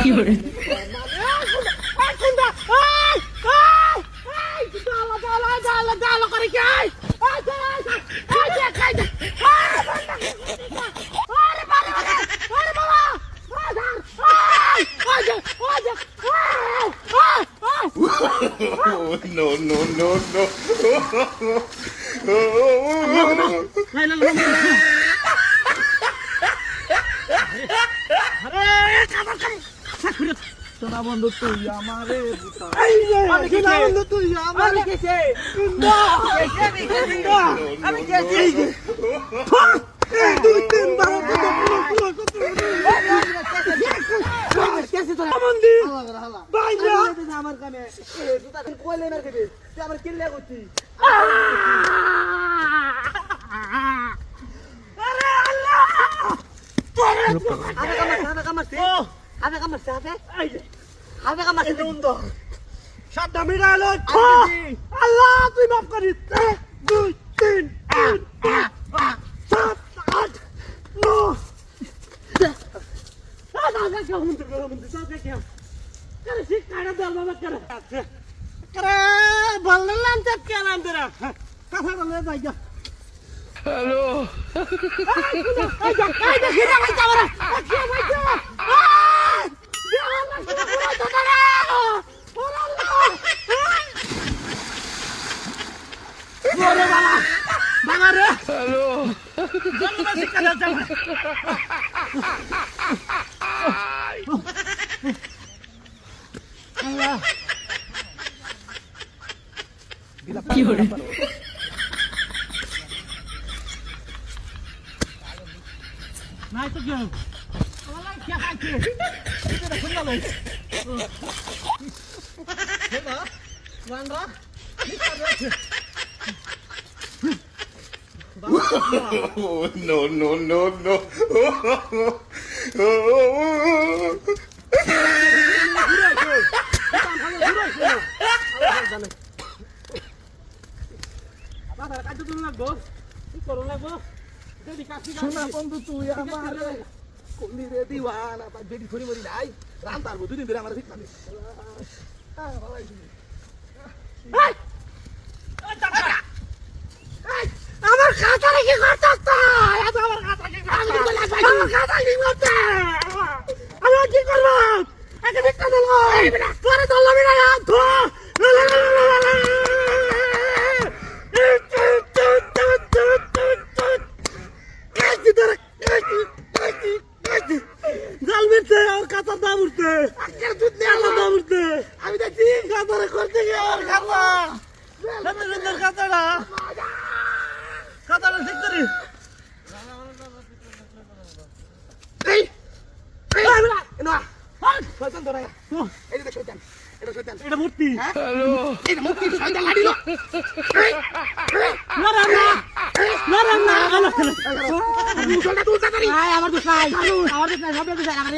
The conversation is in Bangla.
কি করে No, no, no, no. সোনা বন্ধু তুই আমারে সোনা বন্ধু তুই আমারে আমি গেছি দুই তিন বার আমার কানে কইলে না কেবে তুই আমার কিল্লা করছিস আরে আল্লাহ আবে কামারছে সাতটা মিটাইল আল্লাহ তুই মাফ করিস 2 3 4 5 কি করে নাই তো কি হবে ওলা কি খাইছে এটা খুললা লই হেবা Wanda No, no, no, no. সোনা বন্ধু তুই আমার কোনি রে দিওয়ানা বা বেডি ফরি মরি নাই রাম তারবো দুদিন ধরে আমার ঠিক পাবি আমার খাতা কি করতাস আমার খাতা কি আমার খাতা কি করতে আমি কি করব আগে ভিক্ষা দিল তোরে দল্লাবি না ধো আমি দেখছি কাতারে করতে গিয়ে আমার খাতা কাতারা ঠিক করি এটা মূর্তি এটা মূর্তি শয়তান লাড়িলো আমার দোষ নাই সব দোষ নাই